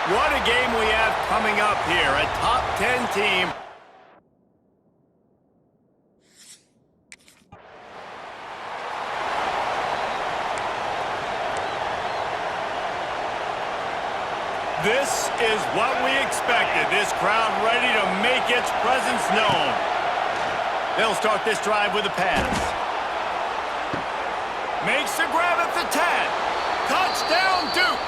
What a game we have coming up here. A top 10 team. This is what we expected. This crowd ready to make its presence known. They'll start this drive with a pass. Makes the grab at the 10. Touchdown, Duke.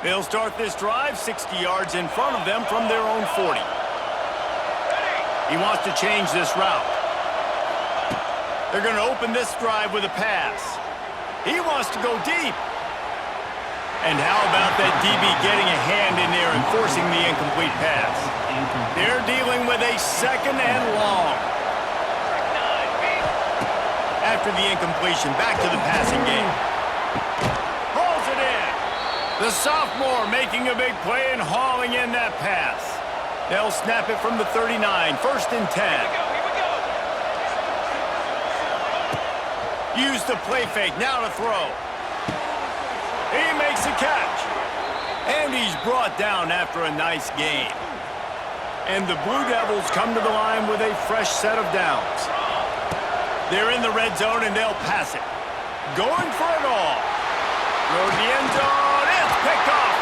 They'll start this drive 60 yards in front of them from their own 40. He wants to change this route. They're going to open this drive with a pass. He wants to go deep. And how about that DB getting a hand in there and forcing the incomplete pass? They're dealing with a second and long. After the incompletion, back to the passing game. Hauls it in. The sophomore making a big play and hauling in that pass. They'll snap it from the 39, first and 10. Here we go. Use the play fake, now to throw. He makes a catch. And he's brought down after a nice gain. And the Blue Devils come to the line with a fresh set of downs. They're in the red zone and they'll pass it. Going for it all. Throw to the end zone, it's picked off.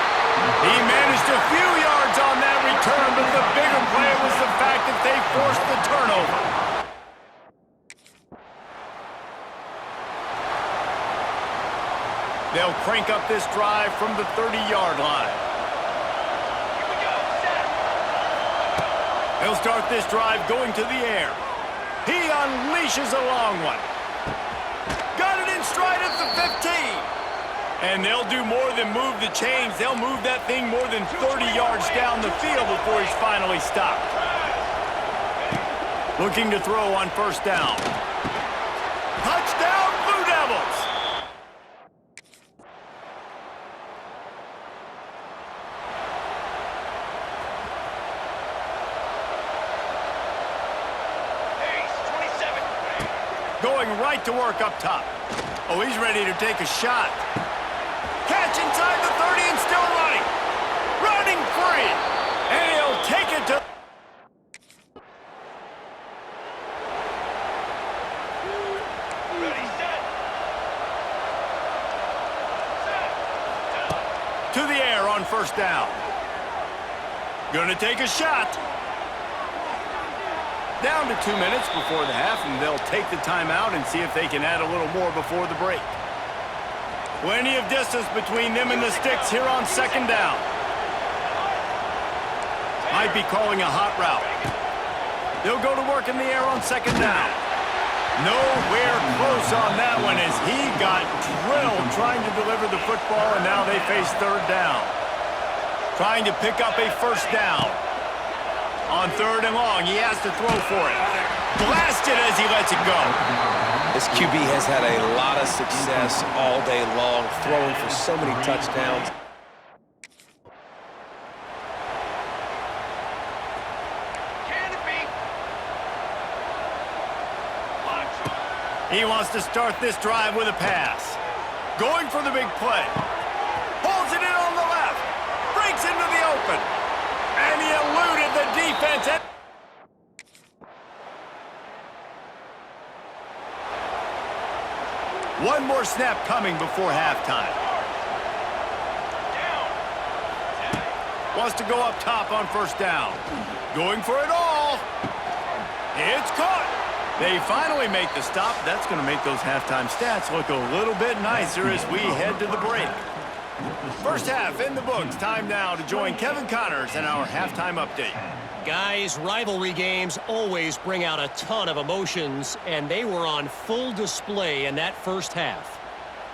He managed a few yards on that return, but the bigger play was the fact that they forced the turnover. They'll crank up this drive from the 30-yard line. Here we go. Set. They'll start this drive going to the air. He unleashes a long one. Got it in stride at the 15. And they'll do more than move the chains. They'll move that thing more than 30 yards down the field before he's finally stopped. Looking to throw on first down. Touchdown, Blue Devils! Ace, 27. Going right to work up top. Oh, he's ready to take a shot. Catch inside the 30 and still running. Running free. And he'll take it to... Ready, set. Set. To the air on first down. Gonna take a shot. Down to 2 minutes before the half, and they'll take the timeout and see if they can add a little more before the break. Plenty of distance between them and the sticks here on second down. Might be calling a hot route. They'll go to work in the air on second down. Nowhere close on that one as he got drilled trying to deliver the football, and now they face third down. Trying to pick up a first down. On third and long, he has to throw for it. Blasted as he lets it go. This QB has had a lot of success all day long, throwing for so many touchdowns. Can it be? Launch. He wants to start this drive with a pass. Going for the big play. Pulls it in on the left. Breaks into the open. And he eluded the defense. One more snap coming before halftime. Wants to go up top on first down. Going for it all. It's caught. They finally make the stop. That's going to make those halftime stats look a little bit nicer as we head to the break. First half in the books. Time now to join Kevin Connors in our halftime update. Guys, rivalry games always bring out a ton of emotions, and they were on full display in that first half.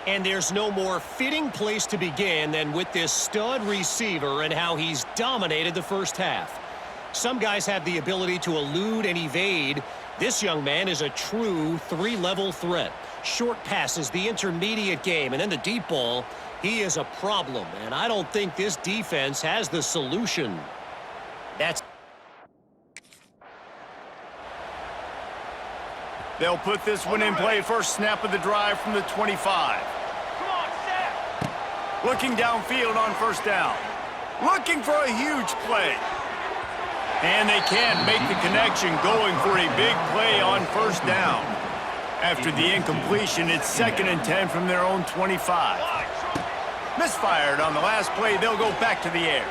And there's no more fitting place to begin than with this stud receiver and how he's dominated the first half. Some guys have the ability to elude and evade. This young man is a true three-level threat. Short passes, the intermediate game, and then the deep ball. He is a problem, and I don't think this defense has the solution. That's They'll put this one in play first snap of the drive from the 25. Come on, Seth. Looking downfield on first down. Looking for a huge play. And they can't make the connection, going for a big play on first down. After the incompletion, it's 2nd and 10 from their own 25. Misfired on the last play, they'll go back to the air.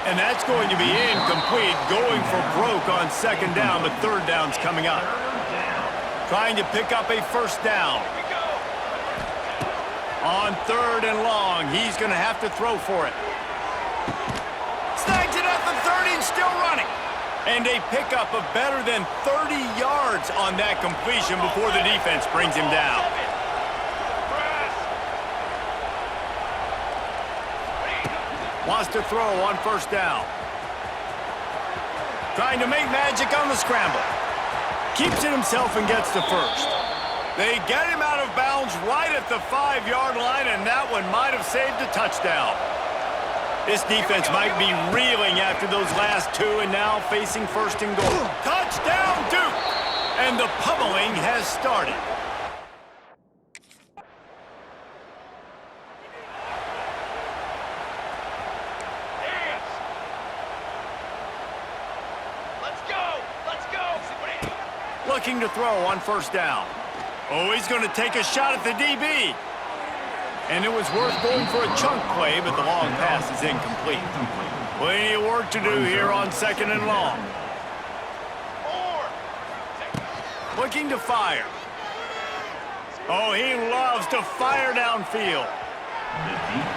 And that's going to be incomplete, going for broke on 2nd down, but 3rd down's coming up. Trying to pick up a first down. On 3rd and long, he's going to have to throw for it. Snags it at the 30 and still running. And a pickup of better than 30 yards on that completion before the defense brings him down. Wants to throw on first down. Trying to make magic on the scramble. Keeps it himself and gets to first. They get him out of bounds right at the 5-yard line, and that one might have saved a touchdown. This defense might be reeling after those last two, and now facing 1st and goal. Touchdown, Duke! And the pummeling has started. Looking to throw on first down. Oh, he's going to take a shot at the DB. And it was worth going for a chunk play, but the long pass is incomplete. Plenty of work to do here on 2nd and long. Looking to fire. Oh, he loves to fire downfield.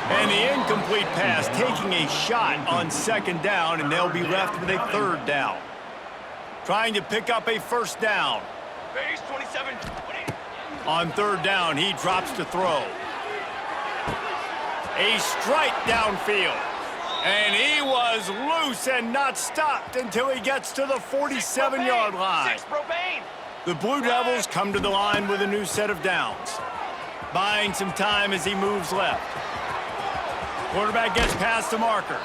And the incomplete pass taking a shot on 2nd down, and they'll be left with a 3rd down. Trying to pick up a first down. Base 27. On 3rd down, he drops to throw. A strike downfield. And he was loose and not stopped until he gets to the 47-yard line. The Blue Devils come to the line with a new set of downs. Buying some time as he moves left. Quarterback gets past the marker.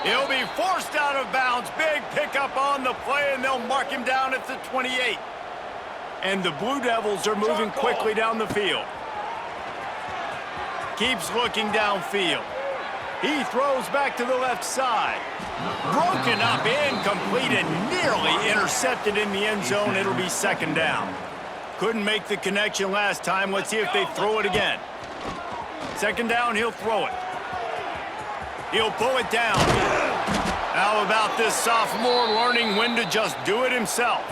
He'll be forced out of bounds. Big pickup on the play, and they'll mark him down at the 28. And the Blue Devils are moving quickly down the field. Keeps looking downfield. He throws back to the left side. Broken up, incomplete, and nearly intercepted in the end zone. It'll be 2nd down. Couldn't make the connection last time. Let's see if they throw it again. 2nd down, he'll throw it. He'll pull it down. How about this sophomore learning when to just do it himself?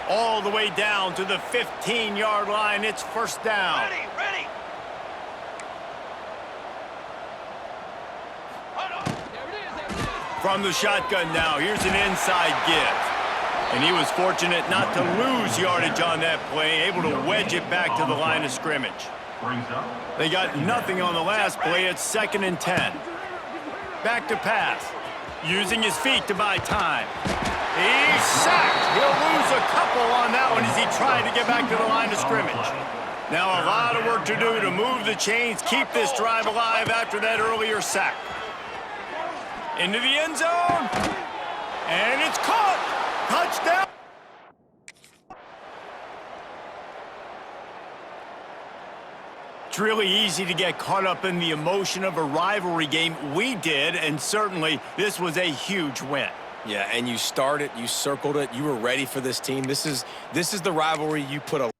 All the way down to the 15-yard line. It's 1st down. Ready. From the shotgun now, here's an inside give. And he was fortunate not to lose yardage on that play, able to wedge it back to the line of scrimmage. They got nothing on the last play. It's 2nd and 10. Back to pass. Using his feet to buy time. He's sacked. He'll lose a couple on that one as he tried to get back to the line of scrimmage. Now a lot of work to do to move the chains, keep this drive alive after that earlier sack. Into the end zone. And it's caught. Touchdown. It's really easy to get caught up in the emotion of a rivalry game. We did, and certainly this was a huge win. Yeah, and you started, you circled it, you were ready for this team. This is the rivalry you put a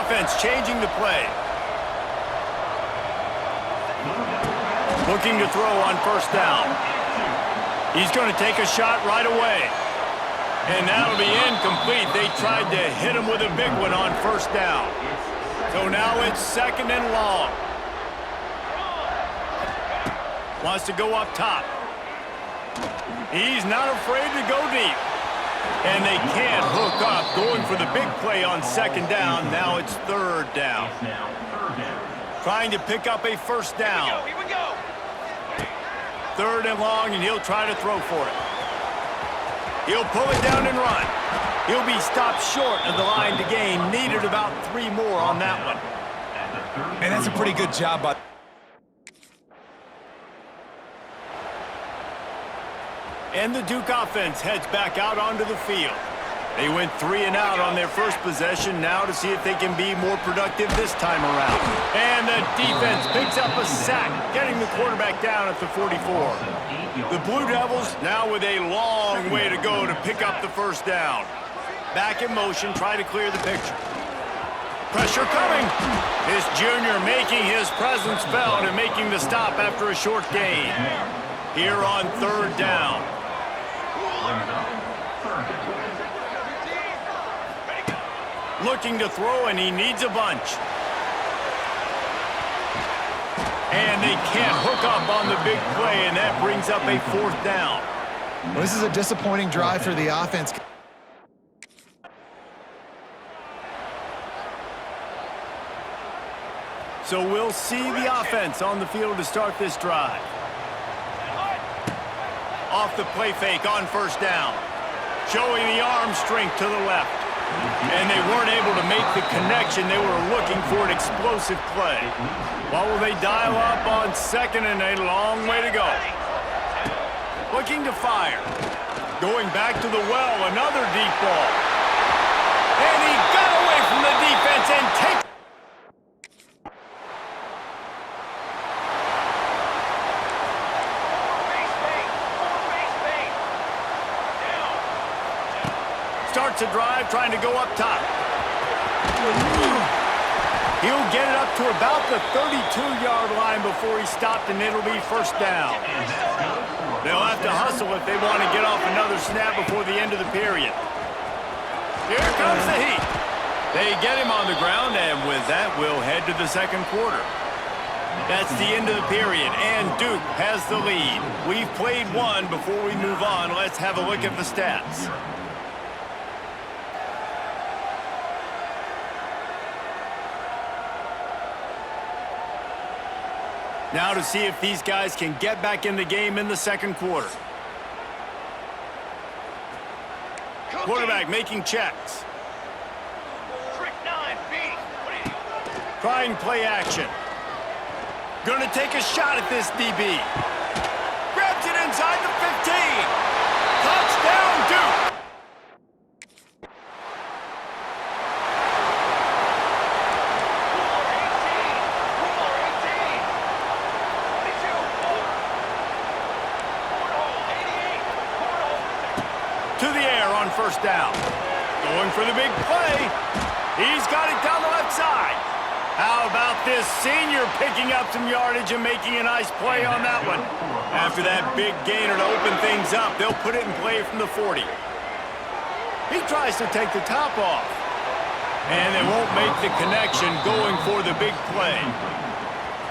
defense changing the play. Looking to throw on first down. He's going to take a shot right away. And that'll be incomplete. They tried to hit him with a big one on first down. So now it's second and long. Wants to go up top. He's not afraid to go deep. And they can't hook up. Going for the big play on second down. Now it's third down. Trying to pick up a first down. Here we go. Third and long, and he'll try to throw for it. He'll pull it down and run. He'll be stopped short of the line to gain. Needed about 3 more on that one. And that's a pretty good job by... And the Duke offense heads back out onto the field. They went 3 and out on their first possession, now to see if they can be more productive this time around. And the defense picks up a sack, getting the quarterback down at the 44. The Blue Devils now with a long way to go to pick up the first down. Back in motion, try to clear the picture. Pressure coming. This junior making his presence felt and making the stop after a short gain. Here on third down. Looking to throw, and he needs a bunch. And they can't hook up on the big play, and that brings up a fourth down. Well, this is a disappointing drive for the offense. So we'll see the offense on the field to start this drive. Off the play fake on first down. Showing the arm strength to the left. And they weren't able to make the connection. They were looking for an explosive play. What will they dial up on second and a long way to go? Looking to fire. Going back to the well, another deep ball. And he got away from the defense and takes... Starts a drive, trying to go up top. He'll get it up to about the 32-yard line before he's stopped, and it'll be first down. They'll have to hustle if they want to get off another snap before the end of the period. Here comes the heat. They get him on the ground, and with that, we'll head to the second quarter. That's the end of the period, and Duke has the lead. We've played one. Before we move on, let's have a look at the stats. Now to see if these guys can get back in the game in the second quarter. Quarterback making checks. Trick 9B. Trying play action. Gonna take a shot at this DB. Grabs it inside the 15. Touchdown, Duke. First down. Going for the big play. He's got it down the left side. How about this senior picking up some yardage and making a nice play on that one? After that big gainer to open things up, they'll put it in play from the 40. He tries to take the top off. And they won't make the connection going for the big play.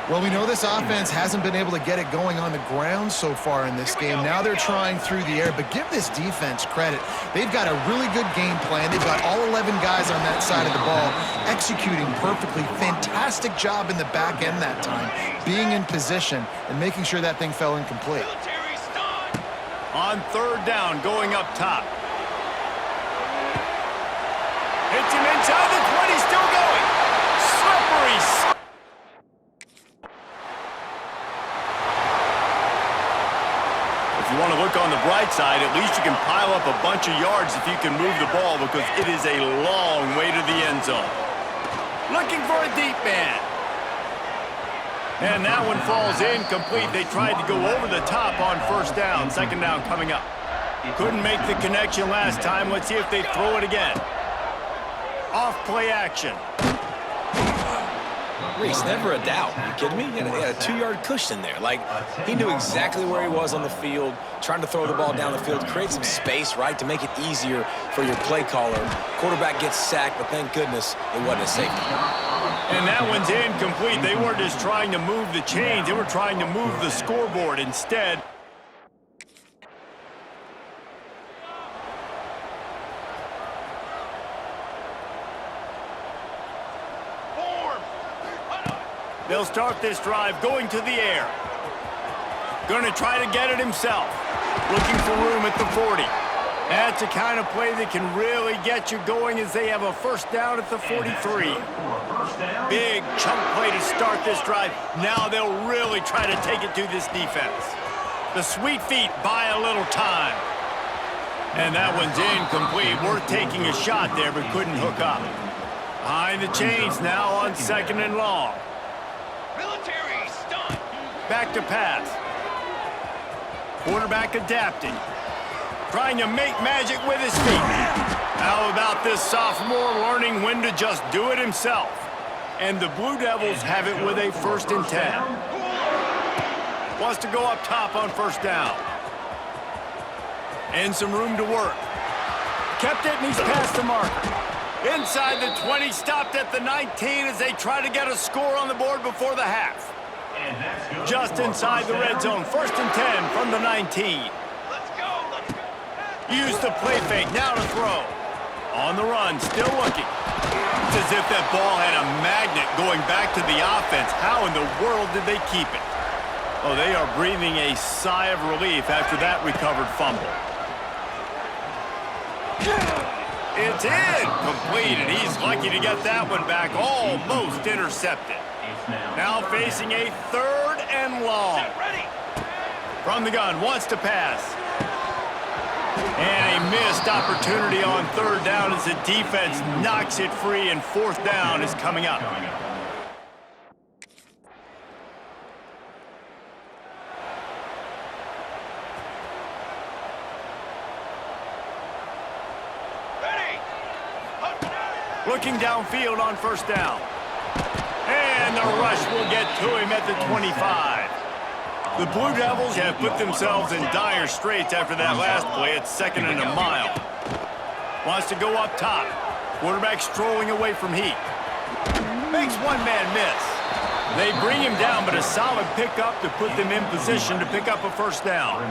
Well, we know this offense hasn't been able to get it going on the ground so far in this game. Now they're trying through the air, but give this defense credit. They've got a really good game plan. They've got all 11 guys on that side of the ball executing perfectly. Fantastic job in the back end that time, being in position and making sure that thing fell incomplete. On third down, going up top. Hits him inside the 20, still going. Slippery. If you want to look on the bright side, at least you can pile up a bunch of yards if you can move the ball, because it is a long way to the end zone. Looking for a deep man. And that one falls incomplete. They tried to go over the top on first down. Second down coming up. Couldn't make the connection last time. Let's see if they throw it again. Off play action. Reese, never a doubt. Are you kidding me? He had a 2-yard cushion there. Like, he knew exactly where he was on the field, trying to throw the ball down the field, create some space, right, to make it easier for your play caller. Quarterback gets sacked, but thank goodness it wasn't a safety. And that one's incomplete. They weren't just trying to move the chains. They were trying to move the scoreboard instead. They'll start this drive going to the air. Going to try to get it himself. Looking for room at the 40. That's the kind of play that can really get you going as they have a first down at the 43. Big chunk play to start this drive. Now they'll really try to take it to this defense. The sweet feet buy a little time. And that one's incomplete. Worth taking a shot there, but couldn't hook up. Behind the chains now on 2nd and long. Military stunt. Back to pass. Quarterback adapting. Trying to make magic with his feet. How about this sophomore learning when to just do it himself? And the Blue Devils have it with a 1st and 10. Wants to go up top on 1st down. And some room to work. Kept it, and he's past the marker. Inside the 20, stopped at the 19 as they try to get a score on the board before the half. Just inside the red zone, 1st and 10 from the 19. Let's go. Let's go. Use the play fake, now to throw. On the run, still looking. It's as if that ball had a magnet going back to the offense. How in the world did they keep it? Oh, they are breathing a sigh of relief after that recovered fumble. It's incomplete, and he's lucky to get that one back, almost intercepted. Now facing a 3rd and long. Ready. From the gun, wants to pass. And a missed opportunity on 3rd down as the defense knocks it free, and 4th down is coming up. Looking downfield on 1st down. And the rush will get to him at the 25. The Blue Devils have put themselves in dire straits after that last play at 2nd and a mile. Wants to go up top. Quarterback strolling away from heat. Makes one man miss. They bring him down, but a solid pickup to put them in position to pick up a 1st down.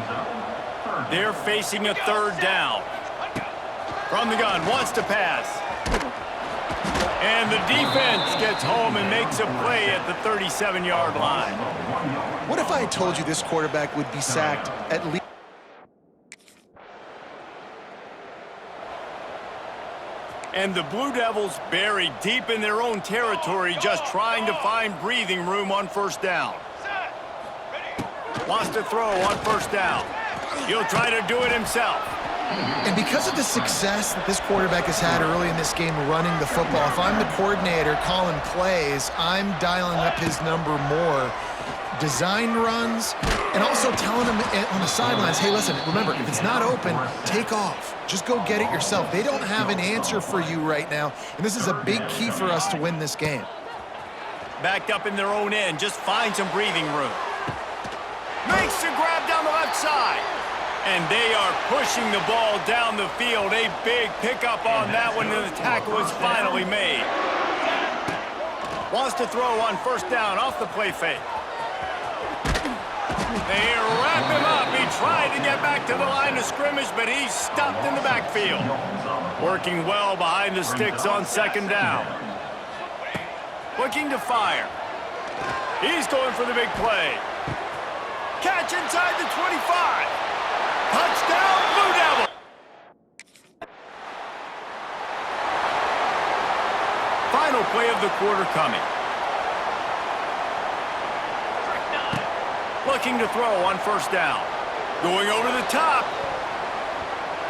They're facing a 3rd down. From the gun, wants to pass. And the defense gets home and makes a play at the 37-yard line. What if I had told you this quarterback would be sacked at least? And the Blue Devils buried deep in their own territory, just trying to find breathing room on 1st down. Wants to throw on 1st down. He'll try to do it himself. And because of the success that this quarterback has had early in this game running the football, if I'm the coordinator calling plays, I'm dialing up his number more. Design runs, and also telling him on the sidelines, hey, listen, remember, if it's not open, take off. Just go get it yourself. They don't have an answer for you right now, and this is a big key for us to win this game. Backed up in their own end, just find some breathing room. Makes the grab down the left side. And they are pushing the ball down the field. A big pickup on that one, and the tackle is finally made. Wants to throw on 1st down off the play fake. They wrap him up. He tried to get back to the line of scrimmage, but he's stopped in the backfield. Working well behind the sticks on 2nd down. Looking to fire. He's going for the big play. Catch inside the 25. Touchdown, Blue Devils! Final play of the quarter coming. Looking to throw on 1st down. Going over the top.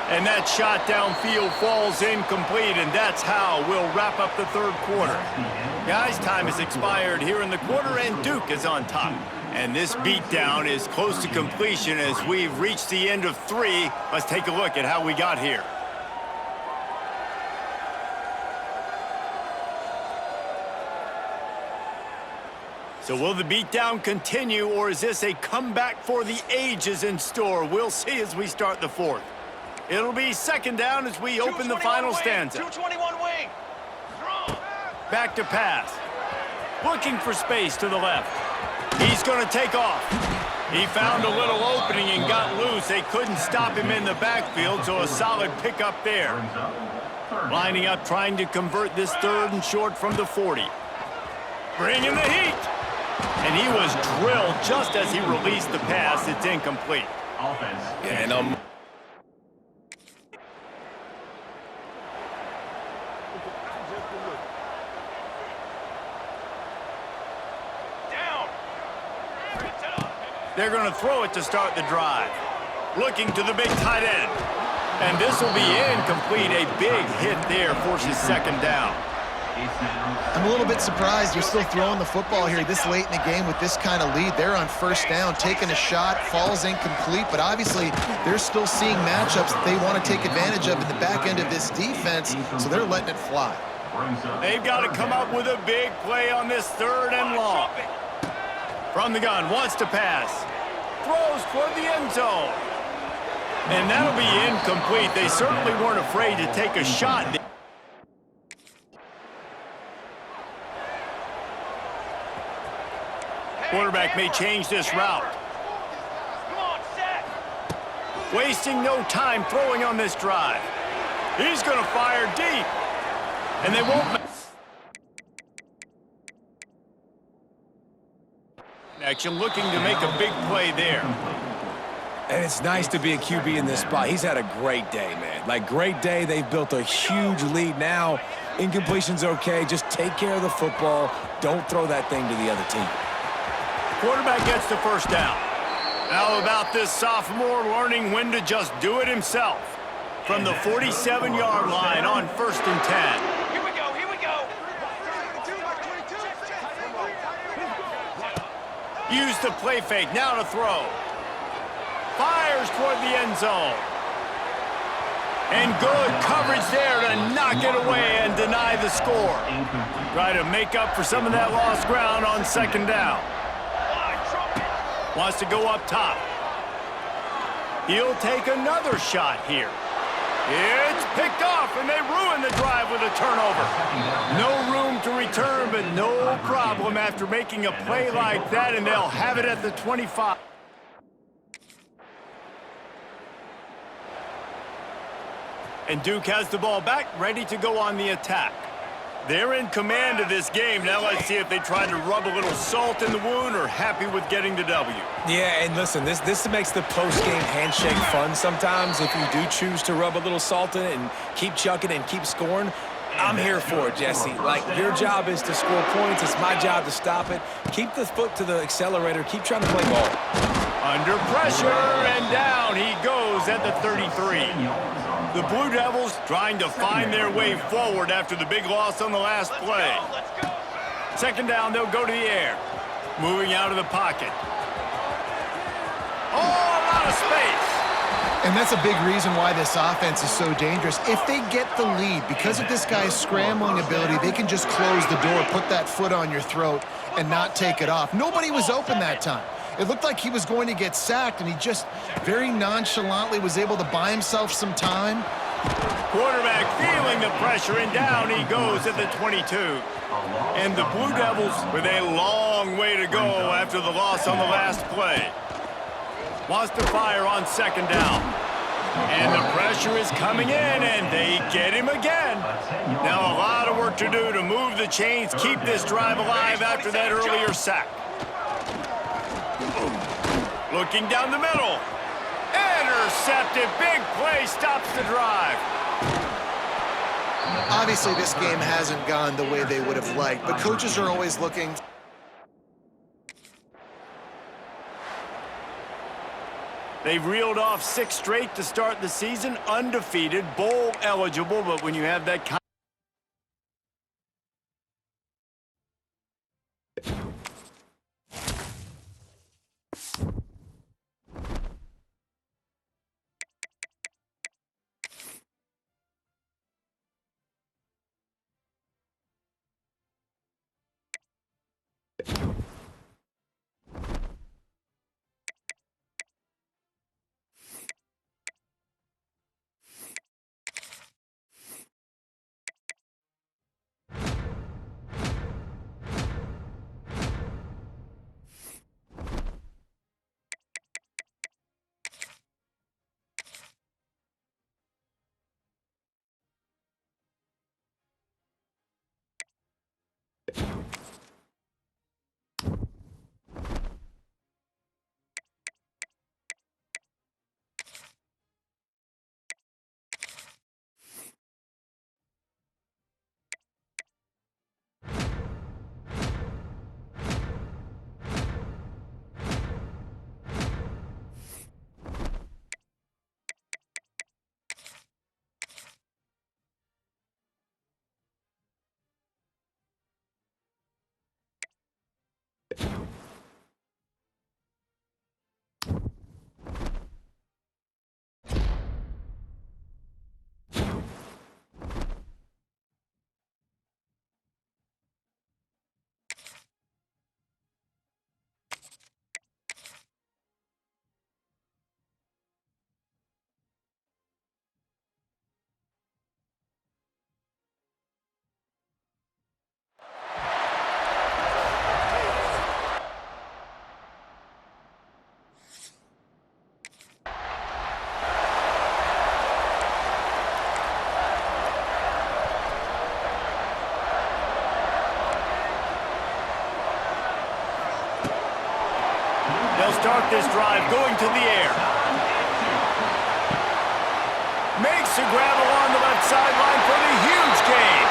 And that shot downfield falls incomplete, and that's how we'll wrap up the 3rd quarter. Guys, time has expired here in the quarter, and Duke is on top. And this beatdown is close to completion as we've reached the end of 3. Let's take a look at how we got here. So will the beatdown continue, or is this a comeback for the ages in store? We'll see as we start the fourth. It'll be second down as we open the final stanza. 221 wing. Strong. Back to pass. Looking for space to the left. He's going to take off. He found a little opening and got loose. They couldn't stop him in the backfield, so a solid pickup there. Lining up, trying to convert this third and short from the 40. Bringing the heat. And he was drilled just as he released the pass. It's incomplete. And Down. They're going to throw it to start the drive. Looking to the big tight end. And this will be incomplete. A big hit there forces second down. I'm a little bit surprised you're still throwing the football here this late in the game with this kind of lead. They're on first down, taking a shot, falls incomplete, but obviously they're still seeing matchups that they want to take advantage of in the back end of this defense, so they're letting it fly. They've got to come up with a big play on this third and long. From the gun, wants to pass. Throws toward the end zone. And that'll be incomplete. They certainly weren't afraid to take a shot. Quarterback may change this route. Come on, set. Wasting no time throwing on this drive. He's going to fire deep. And they won't. Action looking to make a big play there. And it's nice to be a QB in this spot. He's had a great day, man. Like, great day. They've built a huge lead now. Incompletion's okay. Just take care of the football. Don't throw that thing to the other team. Quarterback gets the first down. How about this sophomore learning when to just do it himself? From the 47-yard line on 1st and 10. Here we go, here we go. Use the play fake, now to throw. Fires toward the end zone. And good coverage there to knock it away and deny the score. Try to make up for some of that lost ground on second down. Wants to go up top. He'll take another shot here. It's picked off, and they ruin the drive with a turnover. No room to return, but no problem after making a play like that, and they'll have it at the 25. And Duke has the ball back, ready to go on the attack. They're in command of this game. Now let's see if they try to rub a little salt in the wound or happy with getting the W. Yeah, and listen, this makes the post-game handshake fun sometimes. If you do choose to rub a little salt in it and keep chucking and keep scoring, I'm here for it, Jesse. Like, your job is to score points. It's my job to stop it. Keep the foot to the accelerator. Keep trying to play ball. Under pressure, and down he goes at the 33. The Blue Devils trying to find their way forward after the big loss on the last play. Let's go. Second down, they'll go to the air. Moving out of the pocket. Oh, a lot of space. And that's a big reason why this offense is so dangerous. If they get the lead, because of this guy's scrambling ability, they can just close the door, put that foot on your throat, and not take it off. Nobody was open that time. It looked like he was going to get sacked, and he just very nonchalantly was able to buy himself some time. Quarterback feeling the pressure, and down he goes at the 22. And the Blue Devils with a long way to go after the loss on the last play. Wants to fire on second down. And the pressure is coming in, and they get him again. Now a lot of work to do to move the chains, keep this drive alive after that earlier sack. Looking down the middle. Intercepted. Big play stops the drive. Obviously, this game hasn't gone the way they would have liked, but coaches are always looking. They've reeled off 6 straight to start the season, undefeated, bowl eligible, but when you have that kind start this drive going to the air. Makes the grab along the left sideline for the huge gain.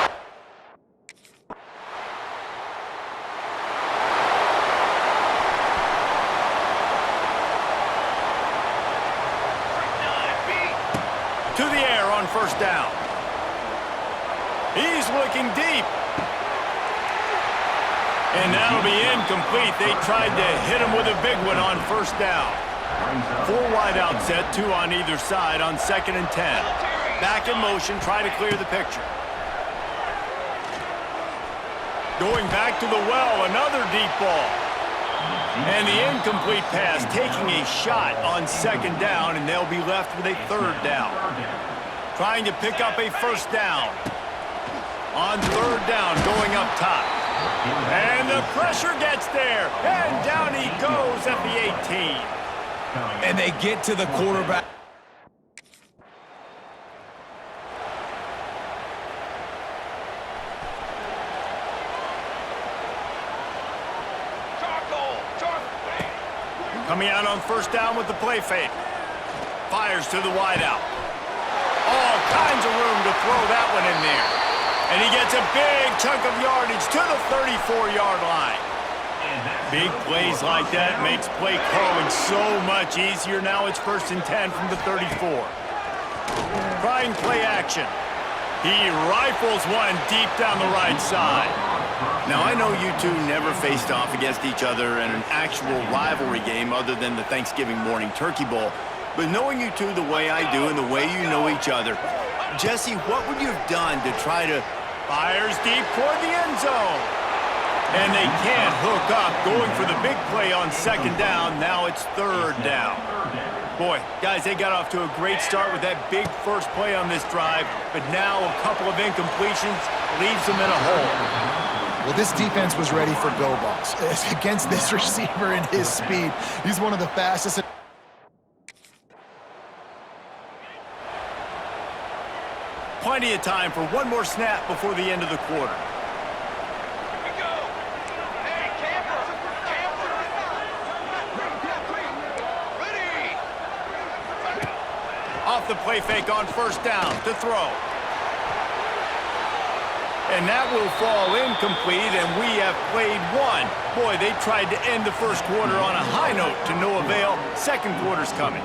To the air on first down. He's looking deep. And that'll be incomplete. They tried to hit him with a big one on first down. 4 wide out set, 2 on either side on 2nd and 10. Back in motion, try to clear the picture. Going back to the well, another deep ball. And the incomplete pass, taking a shot on 2nd down, and they'll be left with a 3rd down. Trying to pick up a first down. On 3rd down, going up top. And the pressure gets there, and down he goes at the 18. And they get to the quarterback. Coming out on first down with the play fake. Fires to the wideout. All kinds of room to throw that one in there. And he gets a big chunk of yardage to the 34-yard line. Big plays like that makes play calling so much easier. Now it's 1st and 10 from the 34. Trying play action. He rifles one deep down the right side. Now, I know you two never faced off against each other in an actual rivalry game other than the Thanksgiving morning turkey bowl. But knowing you two the way I do and the way you know each other, Jesse, what would you have done to try to... Fires deep toward the end zone. And they can't hook up, going for the big play on 2nd down. Now it's 3rd down. Boy, guys, they got off to a great start with that big first play on this drive, but now a couple of incompletions leaves them in a hole. Well, this defense was ready for go balls. Against this receiver and his speed, he's one of the fastest. Plenty of time for one more snap before the end of the quarter. Here we go. Hey, camper. Ready. Off the play fake on first down to throw. And that will fall incomplete, and we have played one. Boy, they tried to end the first quarter on a high note to no avail. Second quarter's coming.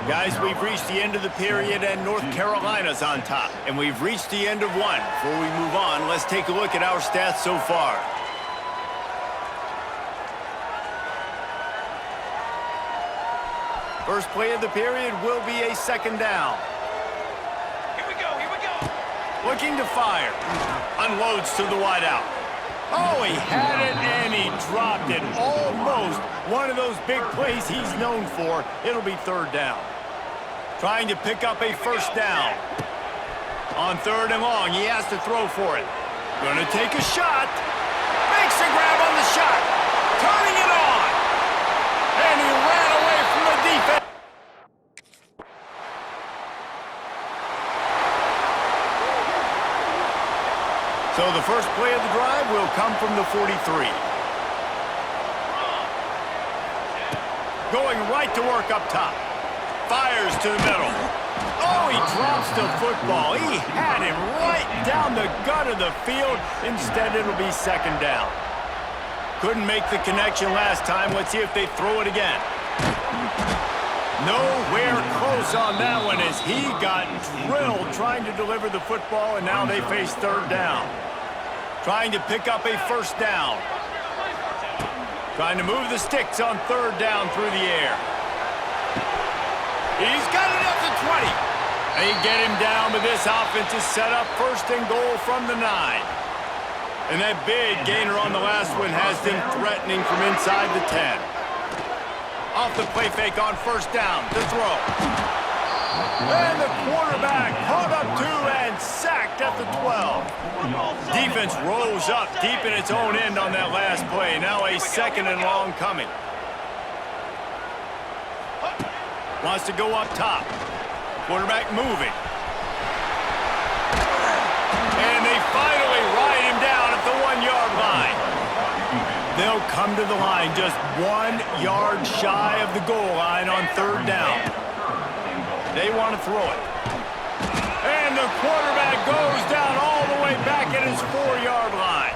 Guys, we've reached the end of the period, and North Carolina's on top. And we've reached the end of one. Before we move on, let's take a look at our stats so far. First play of the period will be a 2nd down. Here we go. Looking to fire. Unloads to the wideout. Oh, he had it, and he dropped it. Almost one of those big plays he's known for. It'll be 3rd down. Trying to pick up a first down. On 3rd and long, he has to throw for it. Gonna take a shot. Makes a grab on the shot. Turning it on. And he ran away from the defense. So the first play of the drive will come from the 43. Going right to work up top. Fires to the middle. Oh, he drops the football. He had him right down the gut of the field. Instead, it'll be 2nd down. Couldn't make the connection last time. Let's see if they throw it again. Nowhere close on that one as he got drilled trying to deliver the football, and now they face 3rd down. Trying to pick up a first down. Trying to move the sticks on 3rd down through the air. He's got it up to 20. They get him down, but this offense is set up 1st and goal from the 9. And that big gainer on the last one has them threatening from inside the 10. Off the play fake on first down to throw. And the quarterback caught up to and sacked at the 12. Defense rose up deep in its own end on that last play. Now a 2nd and long coming. Wants to go up top. Quarterback moving. And they finally ride him down at the 1-yard line. They'll come to the line just 1 yard shy of the goal line on third down. They want to throw it. And the quarterback goes down all the way back at his 4-yard line.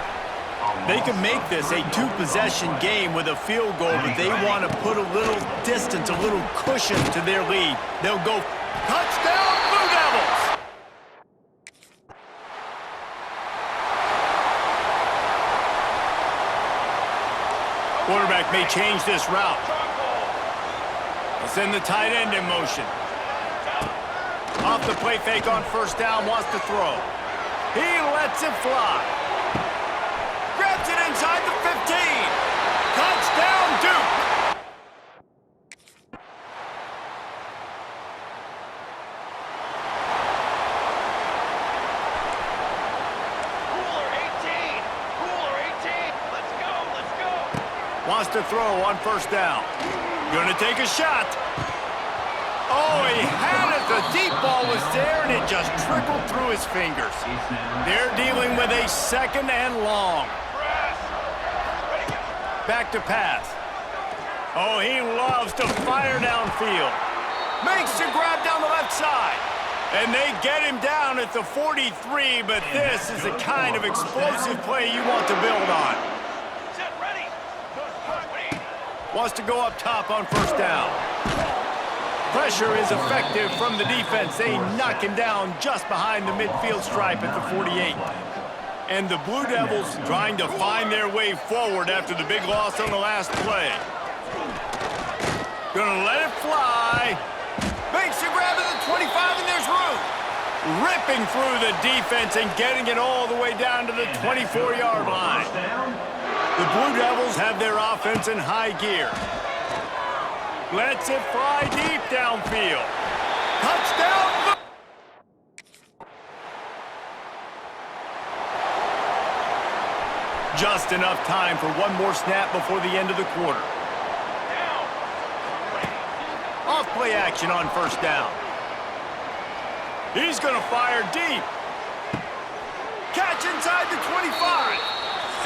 They can make this a 2-possession game with a field goal, but they want to put a little distance, a little cushion to their lead. They'll go touchdown, Blue Devils! Quarterback may change this route. He'll send the tight end in motion. Off the play fake on first down, wants to throw. He lets it fly. Grabs it inside the 15. Touchdown, Duke! Cooler 18. Cooler 18. Let's go. Let's go. Wants to throw on first down. Gonna take a shot. Oh, he had it. The deep ball was there, and it just trickled through his fingers. They're dealing with a 2nd and long. Back to pass. Oh, he loves to fire downfield. Makes the grab down the left side. And they get him down at the 43, but this is the kind of explosive play you want to build on. Set ready. Wants to go up top on first down. Pressure is effective from the defense. They knock him down just behind the midfield stripe at the 48. And the Blue Devils trying to find their way forward after the big loss on the last play. Gonna let it fly. Makes the grab at the 25, and there's room. Ripping through the defense and getting it all the way down to the 24-yard line. The Blue Devils have their offense in high gear. Lets it fly deep downfield. Touchdown! Just enough time for one more snap before the end of the quarter. Off play action on first down. He's going to fire deep. Catch inside the 25.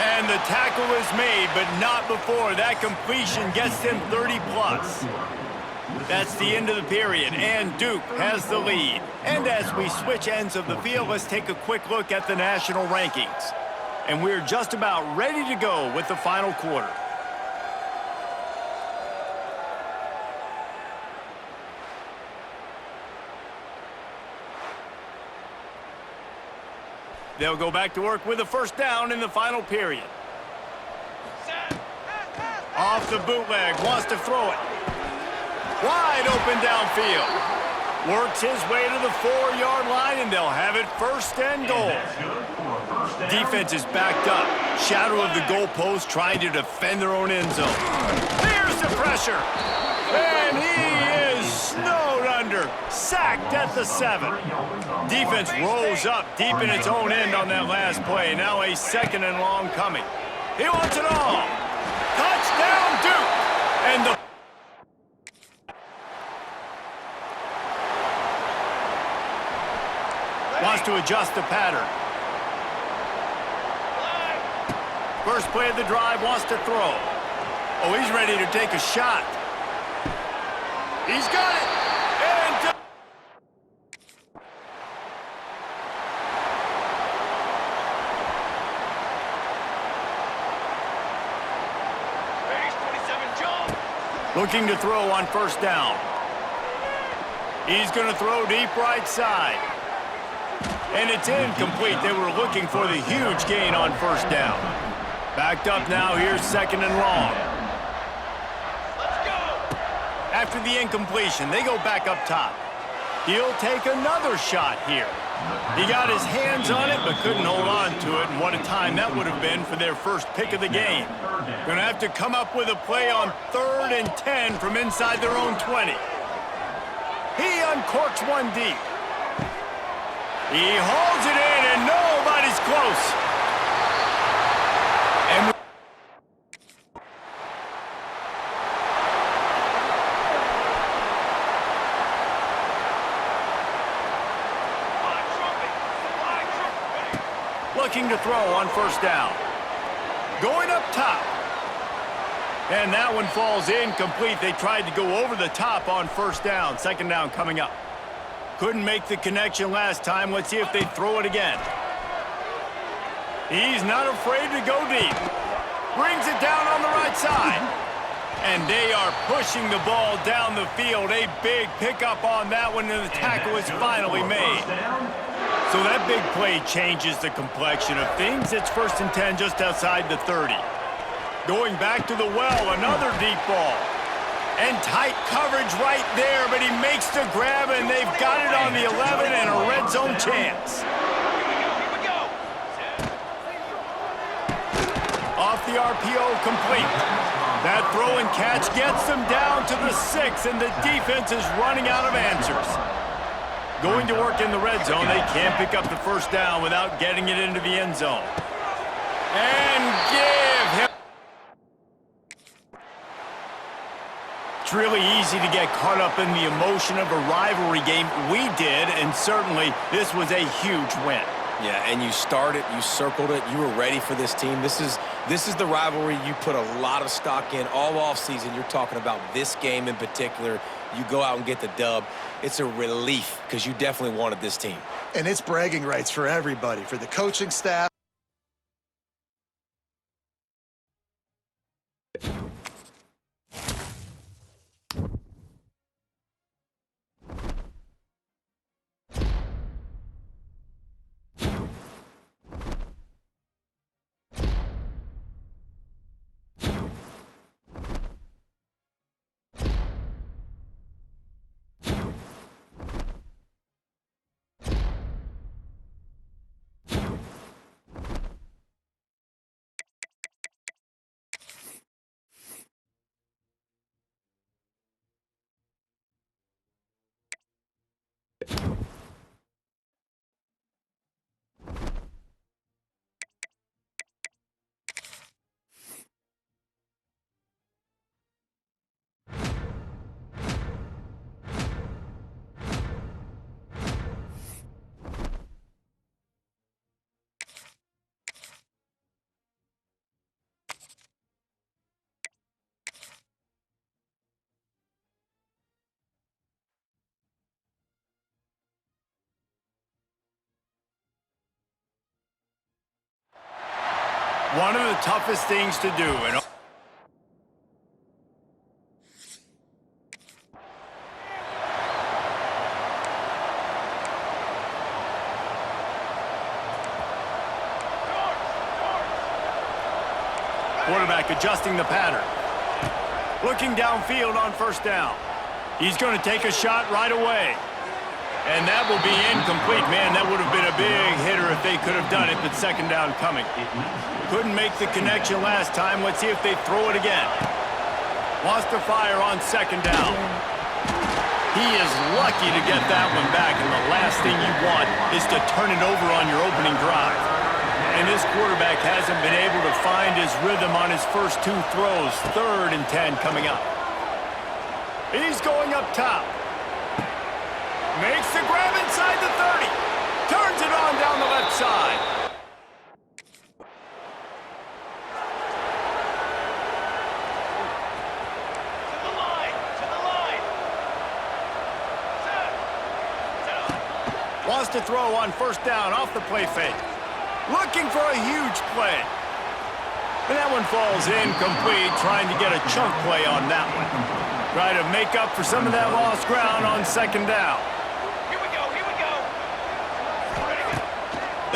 And the tackle is made, but not before that completion gets them 30-plus. That's the end of the period, and Duke has the lead. And as we switch ends of the field, let's take a quick look at the national rankings. And we're just about ready to go with the final quarter. They'll go back to work with a first down in the final period. Off the bootleg, wants to throw it. Wide open downfield. Works his way to the 4-yard line, and they'll have it 1st and goal. Defense is backed up. Shadow of the goalpost trying to defend their own end zone. Here's the pressure. And he is snowed under. Sacked at the 7. Defense rolls up deep in its own end on that last play. Now a 2nd and long coming. He wants it all. Touchdown, Duke. And the wants to adjust the pattern. First play of the drive, wants to throw. Oh, he's ready to take a shot. He's got it. And looking to throw on first down. He's going to throw deep right side. And it's incomplete. They were looking for the huge gain on first down. Backed up now, here's 2nd and long. Let's go. After the incompletion, they go back up top. He'll take another shot here. He got his hands on it, but couldn't hold on to it, and what a time that would have been for their first pick of the game. Gonna have to come up with a play on 3rd and 10 from inside their own 20. He uncorks one deep. He holds it in, and nobody's close. And looking to throw on first down. Going up top. And that one falls incomplete. They tried to go over the top on first down. Second down coming up. Couldn't make the connection last time. Let's see if they throw it again. He's not afraid to go deep. Brings it down on the right side. And they are pushing the ball down the field. A big pickup on that one, and the tackle is finally made. So that big play changes the complexion of things. It's 1st and 10 just outside the 30. Going back to the well, another deep ball. And tight coverage right there, but he makes the grab, and they've got it on the 11 and a red zone chance. Here we go. Off the RPO, complete. That throw and catch gets them down to the 6, and the defense is running out of answers. Going to work in the red zone, they can't pick up the first down without getting it into the end zone. And give him. It's really easy to get caught up in the emotion of a rivalry game. We did, and certainly this was a huge win. Yeah, and you started, you circled it, you were ready for this team. This is the rivalry you put a lot of stock in all offseason. You're talking about this game in particular. You go out and get the dub. It's a relief because you definitely wanted this team. And it's bragging rights for everybody, for the coaching staff. One of the toughest things to do. And quarterback adjusting the pattern. Looking downfield on first down. He's going to take a shot right away. And that will be incomplete. Man, that would have been a big hitter if they could have done it, but second down coming. Couldn't make the connection last time. Let's see if they throw it again. Wants to fire on second down. He is lucky to get that one back, and the last thing you want is to turn it over on your opening drive. And this quarterback hasn't been able to find his rhythm on his first two throws. 3rd and 10 coming up. He's going up top. Makes the grab inside the 30. Turns it on down the left side. To the line. Set. Wants to throw on first down off the play fake. Looking for a huge play. And that one falls incomplete, trying to get a chunk play on that one. Try to make up for some of that lost ground on second down. Here we go.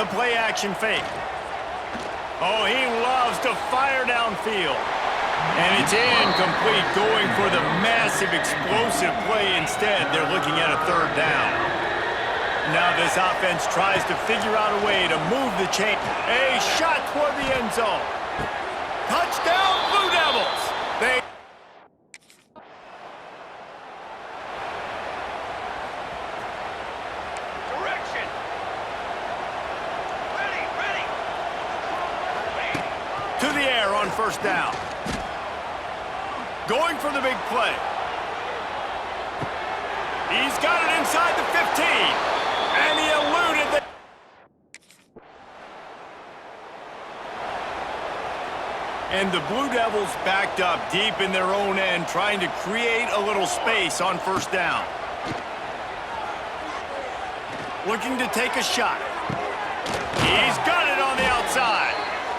The play action fake. Oh, he loves to fire downfield. And it's incomplete, going for the massive explosive play instead. They're looking at a 3rd down. Now this offense tries to figure out a way to move the chain. A shot toward the end zone. Touchdown, Blue Devils! Direction. Ready. To the air on first down. Going for the big play. He's got it inside the 15. And he eluded the... And the Blue Devils backed up deep in their own end, trying to create a little space on first down. Looking to take a shot. He's got it on the outside.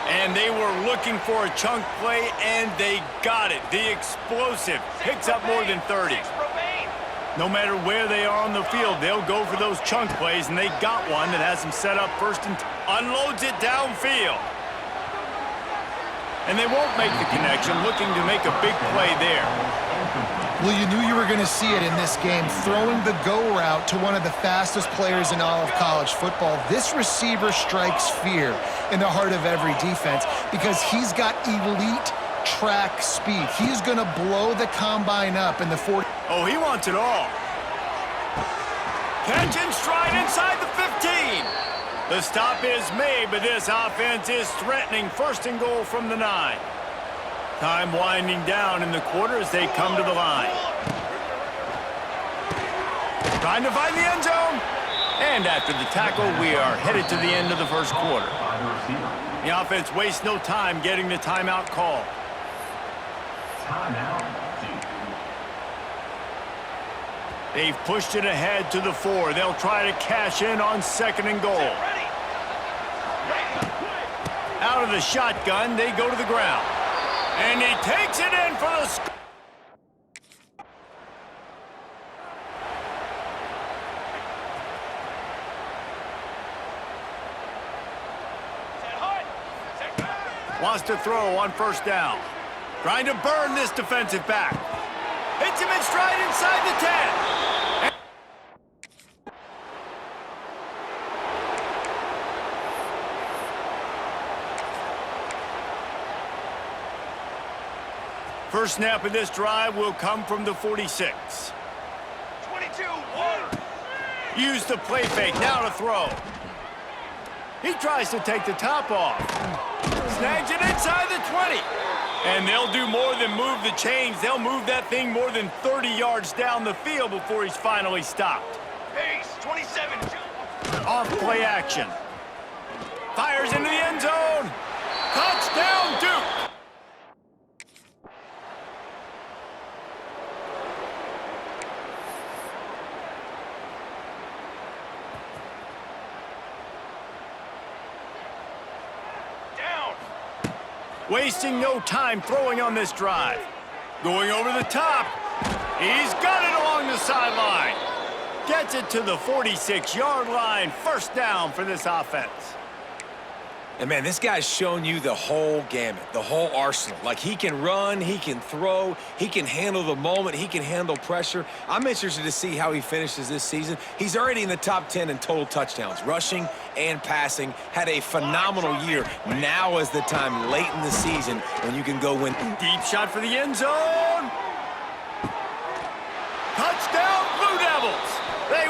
And they were looking for a chunk play, and they got it. The explosive picks up more than 30. No matter where they are on the field, they'll go for those chunk plays, and they got one that has them set up first and unloads it downfield. And they won't make the connection, looking to make a big play there. Well, you knew you were going to see it in this game, throwing the go route to one of the fastest players in all of college football. This receiver strikes fear in the heart of every defense because he's got elite track speed. He's going to blow the combine up in the 40. Oh, he wants it all. Catch and stride inside the 15. The stop is made, but this offense is threatening. First and goal from the 9. Time winding down in the quarter as they come to the line. Trying to find the end zone. And after the tackle, we are headed to the end of the first quarter. The offense wastes no time getting the timeout call. They've pushed it ahead to the 4. They'll try to cash in on second and goal. Out of the shotgun, they go to the ground. And he takes it in for the score. Wants to throw on first down. Trying to burn this defensive back. Hits him in stride inside the 10. First snap of this drive will come from the 46. 22-1. Use the play fake, now to throw. He tries to take the top off. Snags it inside the 20. And they'll do more than move the chains. They'll move that thing more than 30 yards down the field before he's finally stopped. Pace, 27. Off play action. Fires into the end zone. Touchdown, Duke. Wasting no time throwing on this drive. Going over the top. He's got it along the sideline. Gets it to the 46-yard line. First down for this offense. And, man, this guy's shown you the whole gamut, the whole arsenal. Like, he can run, he can throw, he can handle the moment, he can handle pressure. I'm interested to see how he finishes this season. He's already in the top 10 in total touchdowns, rushing and passing. Had a phenomenal year. Now is the time late in the season when you can go win. Deep shot for the end zone. Touchdown, Blue Devils. They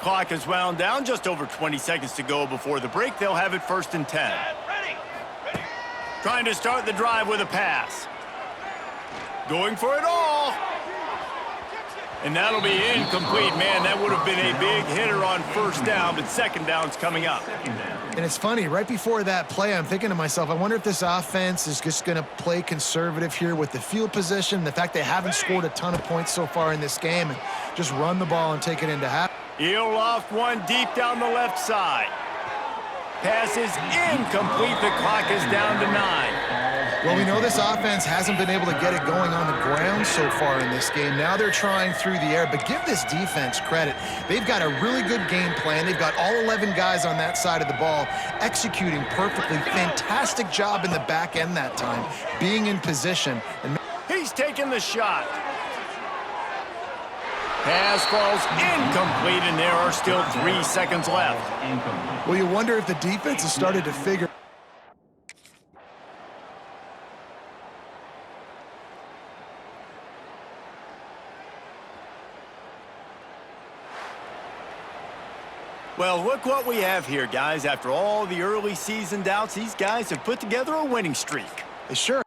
Clock is wound down. Just over 20 seconds to go before the break. They'll have it first and 10. Ready. Trying to start the drive with a pass. Going for it all. And that'll be incomplete. Man, that would have been a big hitter on first down, but second down's coming up. And it's funny, right before that play, I'm thinking to myself, I wonder if this offense is just going to play conservative here with the field position, the fact they haven't scored a ton of points so far in this game, and just run the ball and take it into half. He'll loft one deep down the left side. Pass is incomplete. The clock is down to 9. Well, we know this offense hasn't been able to get it going on the ground so far in this game. Now they're trying through the air, but give this defense credit. They've got a really good game plan. They've got all 11 guys on that side of the ball executing perfectly. Fantastic job in the back end that time, being in position. And he's taking the shot. Pass falls incomplete, and there are still 3 seconds left. Well, you wonder if the defense has started to figure. Well, look what we have here, guys. After all the early season doubts, these guys have put together a winning streak. They sure